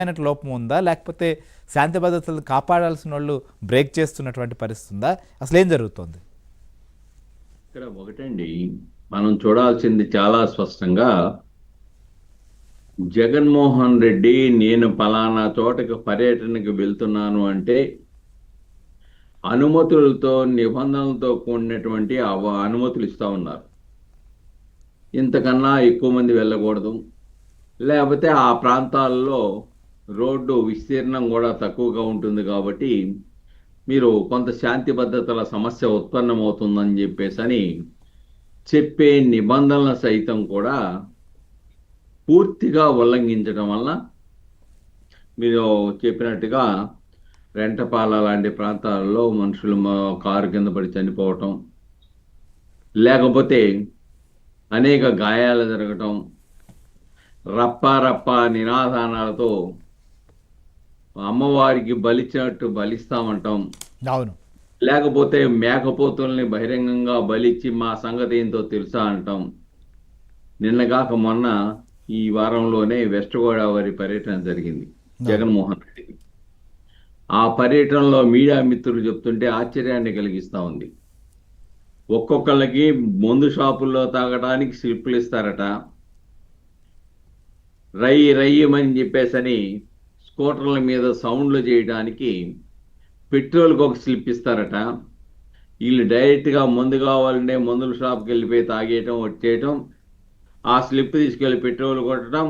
అయినట్టు లోపం ఉందా, లేకపోతే శాంతి భద్రతలు కాపాడాల్సిన వాళ్ళు బ్రేక్ చేస్తున్నటువంటి పరిస్థితి ఉందా? అసలు ఏం జరుగుతుంది? ఇక్కడ ఒకటండి, మనం చూడాల్సింది చాలా స్పష్టంగా, జగన్మోహన్ రెడ్డి నేను పలానా చోటకి పర్యటనకు వెళ్తున్నాను అంటే అనుమతులతో నిబంధనలతో కూడినటువంటి అనుమతులు ఇస్తా ఉన్నారు. ఇంతకన్నా ఎక్కువ మంది వెళ్ళకూడదు, లేకపోతే ఆ ప్రాంతాల్లో రోడ్డు విస్తీర్ణం కూడా తక్కువగా ఉంటుంది కాబట్టి మీరు కొంత శాంతి భద్రతల సమస్య ఉత్పన్నమవుతుందని చెప్పేసి చెప్పే నిబంధనల సైతం కూడా పూర్తిగా ఉల్లంఘించడం వల్ల మీరు చెప్పినట్టుగా రెంటపాల లాంటి ప్రాంతాలలో మనుషులు కారు కింద పడి చనిపోవటం, లేకపోతే అనేక గాయాలు జరగటం, రప్ప నినాదానాలతో అమ్మవారికి బలిచ్చినట్టు బలిస్తామంటాం, అవును. లేకపోతే మేకపోతుల్ని బహిరంగంగా బలిచ్చి మా సంగతి ఏంటో తెలుసా అంటాం. నిన్నగాక మొన్న ఈ వారంలోనే వెస్ట్ గోదావరి పర్యటన జరిగింది జగన్మోహన్ రెడ్డి. ఆ పర్యటనలో మీడియా మిత్రులు చెప్తుంటే ఆశ్చర్యాన్ని కలిగిస్తా ఉంది. ఒక్కొక్కళ్ళకి మందు షాపుల్లో తాగడానికి స్లిప్పులు ఇస్తారట, రయ్యమని చెప్పేసని స్కూటర్ల మీద సౌండ్లు చేయడానికి పెట్రోల్కి ఒక స్లిప్ ఇస్తారట. వీళ్ళు డైరెక్ట్గా మందు కావాలంటే మందుల షాప్కి వెళ్ళిపోయి తాగేయటం, వచ్చేయటం, ఆ స్లిప్ తీసుకెళ్ళి పెట్రోల్ కొట్టడం,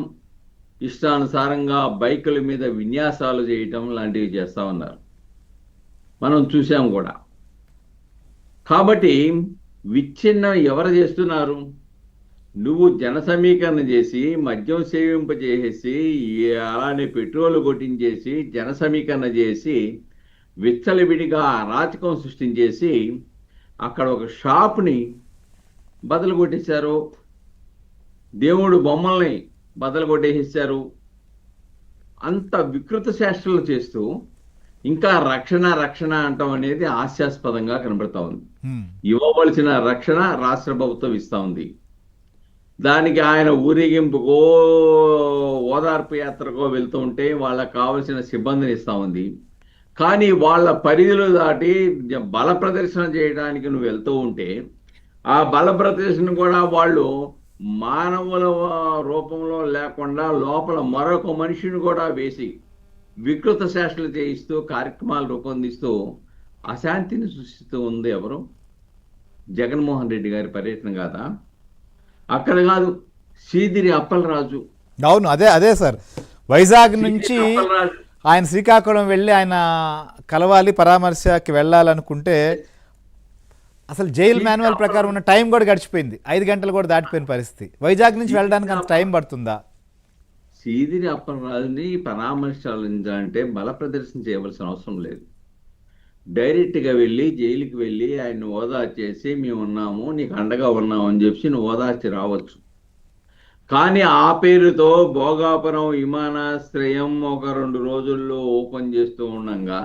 ఇష్టానుసారంగా బైకుల మీద విన్యాసాలు చేయటం లాంటివి చేస్తూ ఉన్నారు, మనం చూసాం కూడా. కాబట్టి విచ్ఛిన్నం ఎవరు చేస్తున్నారు? నువ్వు జన సమీకరణ చేసి మద్యం సేవింపజేసేసి అలానే పెట్రోల్ కొట్టించేసి జన సమీకరణ చేసి విచ్చలవిడిగా అరాచకం సృష్టించేసి అక్కడ ఒక షాప్ని బదలు కొట్టేశారు, దేవుడు బొమ్మల్ని బదలు కొట్టేసేసారు. అంత వికృత చేష్టలు చేస్తూ ఇంకా రక్షణ అంటాం అనేది హాస్యాస్పదంగా కనబడతా ఉంది. ఇవ్వవలసిన రక్షణ రాష్ట్ర ప్రభుత్వం ఇస్తా ఉంది. దానికి ఆయన ఊరేగింపుకో ఓదార్పు యాత్రకో వెళ్తూ ఉంటే వాళ్ళకు కావలసిన సిబ్బందిని ఇస్తా ఉంది. కానీ వాళ్ళ పరిధులు దాటి బల ప్రదర్శన చేయడానికి నువ్వు వెళ్తూ ఉంటే ఆ బల ప్రదర్శన కూడా వాళ్ళు మానవుల రూపంలో లేకుండా లోపల మరొక మనిషిని కూడా వేసి వికృత శాస్త్రలు చేయిస్తూ కార్యక్రమాలు రూపొందిస్తూ అశాంతిని సృష్టిస్తూ ఉంది ఎవరు? జగన్మోహన్ రెడ్డి గారి పర్యటన కాదా? అక్కడ కాదు, సీదిరి అప్పలరాజు. అవును, అదే సార్. వైజాగ్ నుంచి ఆయన శ్రీకాకుళం వెళ్ళి ఆయన కలవాలి, పరామర్శకి వెళ్ళాలనుకుంటే అసలు జైల్ మాన్యువల్ ప్రకారం ఉన్న టైం కూడా గడిచిపోయింది. 5 గంటలు కూడా దాటిపోయిన పరిస్థితి. వైజాగ్ నుంచి వెళ్ళడానికి అంత టైం పడుతుందా? సీదిరి అప్పలరాజుని పరామర్శించాలంటే బల ప్రదర్శన చేయవలసిన అవసరం లేదు. డైరెక్ట్గా వెళ్ళి జైలుకి వెళ్ళి ఆయన ఓదార్చేసి మేము ఉన్నాము, నీకు అండగా ఉన్నాము అని చెప్పి నువ్వు ఓదార్చి రావచ్చు. కానీ ఆ పేరుతో భోగాపురం విమానాశ్రయం ఒక 2 రోజుల్లో ఓపెన్ చేస్తూ ఉండగా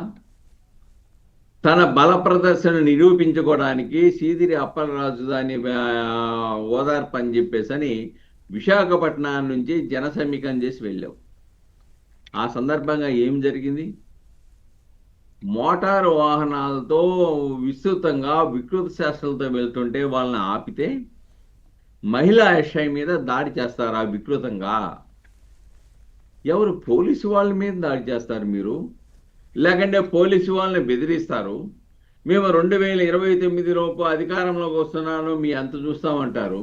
తన బల ప్రదర్శన నిరూపించుకోవడానికి సీదిరి అప్పలరాజు దాన్ని ఓదార్పు అని చెప్పేసి విశాఖపట్నం నుంచి జన సమీకరణ చేసి వెళ్ళావు. ఆ సందర్భంగా ఏం జరిగింది? మోటారు వాహనాలతో విస్తృతంగా వికృత శాస్త్రాలతో వెళ్తుంటే వాళ్ళని ఆపితే మహిళా యశాయి మీద దాడి చేస్తారా వికృతంగా? ఎవరు? పోలీసు వాళ్ళ మీద దాడి చేస్తారు మీరు, లేకంటే పోలీసు వాళ్ళని బెదిరిస్తారు. మేము 2029 లోపు అధికారంలోకి వస్తున్నాను, మీ అంత చూస్తామంటారు.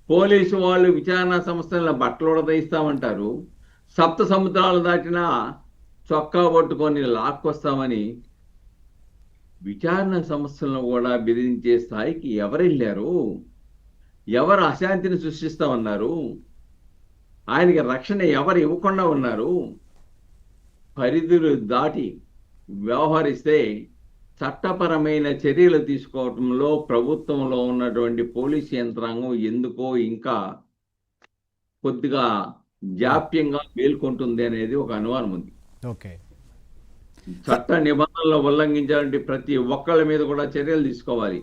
పోలీసు వాళ్ళు విచారణ సంస్థలను బట్టలు ఉడదయిస్తామంటారు. 7 సముద్రాలు దాటినా చొక్కా పట్టుకొని లాక్కొస్తామని విచారణ సంస్థలను కూడా బెదిరించే స్థాయికి ఎవరు వెళ్ళారు? ఎవరు అశాంతిని సృష్టిస్తామన్నారు? ఆయనకి రక్షణ ఎవరు ఇవ్వకుండా ఉన్నారు? పరిధులు దాటి వ్యవహరిస్తే చట్టపరమైన చర్యలు తీసుకోవడంలో ప్రభుత్వంలో ఉన్నటువంటి పోలీసు యంత్రాంగం ఎందుకో ఇంకా కొద్దిగా జాప్యంగా మేల్కొంటుంది అనేది ఒక అనుమానం ఉంది. ఓకే, చట్ట నిబంధనలు ఉల్లంఘించాలంటే ప్రతి ఒక్కళ్ళ మీద కూడా చర్యలు తీసుకోవాలి.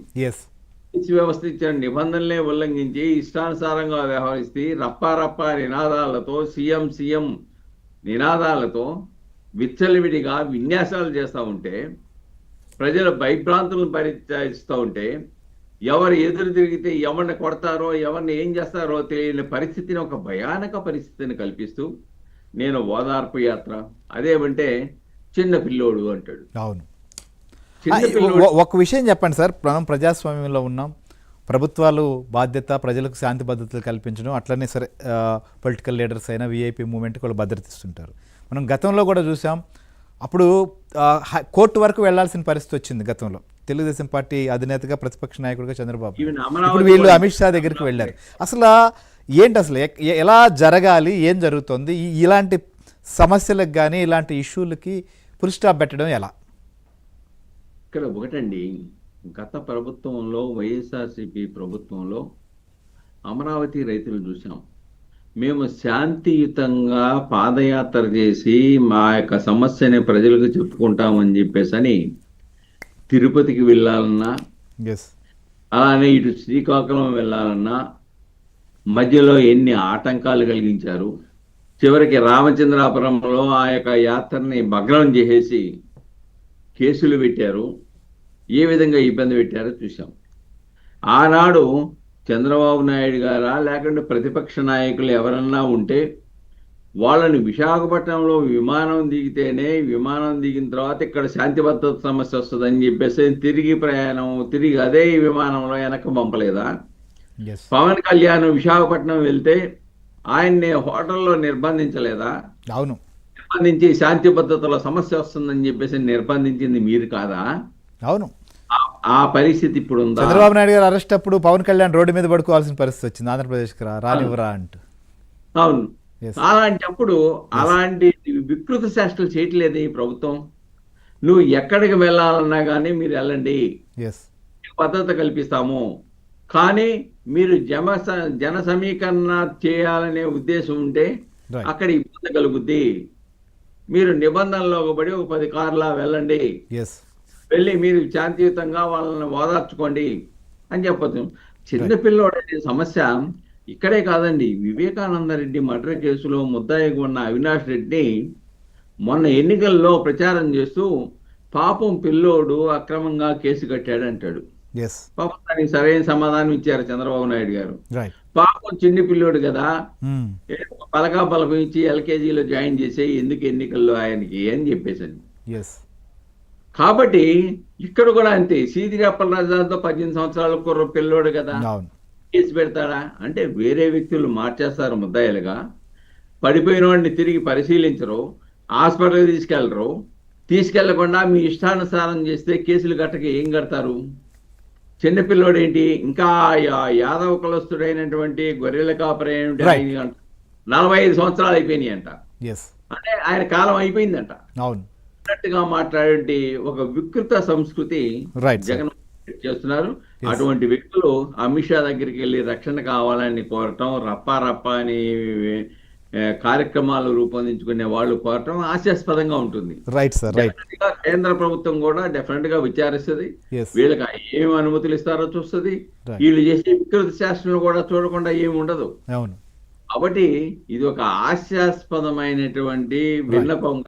వ్యవస్థ ఇచ్చిన నిబంధనలే ఉల్లంఘించి ఇష్టానుసారంగా వ్యవహరిస్తే రప్పా నినాదాలతో సీఎం నినాదాలతో విచ్చలవిడిగా విన్యాసాలు చేస్తూ ఉంటే, ప్రజల భయభ్రాంతులను పరిచయిస్తూ ఉంటే, ఎవరు ఎదురు తిరిగితే ఎవరిని కొడతారో ఎవరిని ఏం చేస్తారో తెలియని పరిస్థితిని, ఒక భయానక పరిస్థితిని కల్పిస్తూ నేను ఓదార్పు యాత్ర, అదేమంటే చిన్న పిల్లోడు అంటాడు. అవును. చిన్న పిల్లోడు. ఒక విషయం చెప్పండి సార్, మనం ప్రజాస్వామ్యంలో ఉన్నాం, ప్రభుత్వాలు బాధ్యత ప్రజలకు శాంతి భద్రతలు కల్పించడం, అట్లనే సరే పొలిటికల్ లీడర్స్ అయినా విఐపి మూవ్మెంట్కి వాళ్ళు భద్రత ఇస్తుంటారు. మనం గతంలో కూడా చూసాం, అప్పుడు కోర్టు వరకు వెళ్లాల్సిన పరిస్థితి వచ్చింది గతంలో. తెలుగుదేశం పార్టీ అధినేతగా ప్రతిపక్ష నాయకుడిగా చంద్రబాబు, ఇప్పుడు వీళ్ళు అమిత్ షా దగ్గరికి వెళ్ళారు. అసలు ఏంటి, అసలు ఎలా జరగాలి, ఏం జరుగుతుంది, ఇలాంటి సమస్యలకు కానీ ఇలాంటి ఇష్యూలకి ఫుల్ స్టాప్ పెట్టడం ఎలా? ఇక్కడ ఒకటండి, గత ప్రభుత్వంలో వైఎస్ఆర్సీపీ ప్రభుత్వంలో అమరావతి రైతులు చూసాం. మేము శాంతియుతంగా పాదయాత్ర చేసి మా యొక్క సమస్యని ప్రజలకు చెప్పుకుంటామని చెప్పేసి తిరుపతికి వెళ్ళాలన్నా, అలానే ఇటు శ్రీకాకుళం వెళ్ళాలన్నా మధ్యలో ఎన్ని ఆటంకాలు కలిగించారు. చివరికి రామచంద్రాపురంలో ఆ యొక్క యాత్రని భగ్నం చేసేసి కేసులు పెట్టారు. ఏ విధంగా ఇబ్బంది పెట్టారో చూసాం. ఆనాడు చంద్రబాబు నాయుడు గారా లేకుంటే ప్రతిపక్ష నాయకులు ఎవరన్నా ఉంటే వాళ్ళని విశాఖపట్నంలో విమానం దిగితేనే, విమానం దిగిన తర్వాత ఇక్కడ శాంతి భద్రత సమస్య వస్తుందని చెప్పేసి తిరిగి అదే విమానంలో వెనక్కి పంపలేదా? పవన్ కళ్యాణ్ విశాఖపట్నం వెళ్తే ఆయన్ని హోటల్లో నిర్బంధించలేదా? అవును, నిర్బంధించి శాంతి భద్రతలో సమస్య వస్తుందని చెప్పేసి నిర్బంధించింది మీరు కాదా? అవును. ఆ పరిస్థితి ఇప్పుడు ఉందా? చంద్రబాబు నాయుడు గారు అరెస్ట్ అప్పుడు పవన్ కళ్యాణ్ రోడ్డు మీద పడుకోవాల్సిన పరిస్థితి వచ్చింది, ఆంధ్రప్రదేశ్కి రానివ్వరా అంటూ. అవును. అలాంటప్పుడు అలాంటి వికృత చేష్టలు చేయట్లేదు ఈ ప్రభుత్వం. నువ్వు ఎక్కడికి వెళ్ళాలన్నా కానీ మీరు వెళ్ళండి, భద్రత కల్పిస్తాము, కానీ మీరు జన సమీకరణ చేయాలనే ఉద్దేశం ఉంటే అక్కడ ఇబ్బంది కలుగుద్ది. మీరు నిబంధనలో పడి ఒక 10 కార్లా వెళ్ళండి, వెళ్ళి మీరు శాంతియుతంగా వాళ్ళని ఓదార్చుకోండి అని చెప్పచ్చు. చిన్నపిల్లోడు అనే సమస్య ఇక్కడే కాదండి. వివేకానంద రెడ్డి మర్డర్ కేసులో ముద్దాయిగా ఉన్న అవినాష్ రెడ్డి మొన్న ఎన్నికల్లో ప్రచారం చేస్తూ పాపం పిల్లోడు అక్రమంగా కేసు కట్టాడు అంటాడు. పాపం దానికి సరైన సమాధానం ఇచ్చారు చంద్రబాబు నాయుడు గారు. పాపం చిన్ని పిల్లోడు కదా, పలకం ఇచ్చి ఎల్కేజీలో జాయిన్ చేసే ఎందుకు ఎన్నికల్లో ఆయనకి అని చెప్పేసండి. కాబట్టి ఇక్కడ కూడా అంతే. సీదిరాపల్ రాజాతో 18 సంవత్సరాల కుర్ర పిల్లోడు కదా, కేసు పెడతాడా అంటే వేరే వ్యక్తులు మార్చేస్తారు ముద్దాయిలుగా. పడిపోయిన వాడిని తిరిగి పరిశీలించరు, హాస్పిటల్కి తీసుకెళ్లరు. తీసుకెళ్లకుండా మీ ఇష్టానుసారం చేస్తే కేసులు కట్టక ఏం కడతారు? చిన్నపిల్లోడు ఏంటి, ఇంకా యాదవ కులస్తుడైనటువంటి గొర్రెల కాపరి 45 సంవత్సరాలు అయిపోయినాయి అంట. అంటే ఆయన కాలం అయిపోయిందంట అన్నట్టుగా మాట్లాడే ఒక వికృత సంస్కృతి జగన్ చేస్తున్నారు. అటువంటి వ్యక్తులు అమిత్ షా దగ్గరికి వెళ్ళి రక్షణ కావాలని కోరటం, రప్పా అని కార్యక్రమాలు రూపొందించుకునే వాళ్ళు కోరటం హాస్యాస్పదంగా ఉంటుంది. కేంద్ర ప్రభుత్వం కూడా డెఫినెట్ గా విచారిస్తుంది, వీళ్ళకి ఏమి అనుమతులు ఇస్తారో చూస్తుంది. వీళ్ళు చేసే వికృత శాస్త్రం కూడా చూడకుండా ఏమి ఉండదు. కాబట్టి ఇది ఒక హాస్యాస్పదమైనటువంటి విన్నపం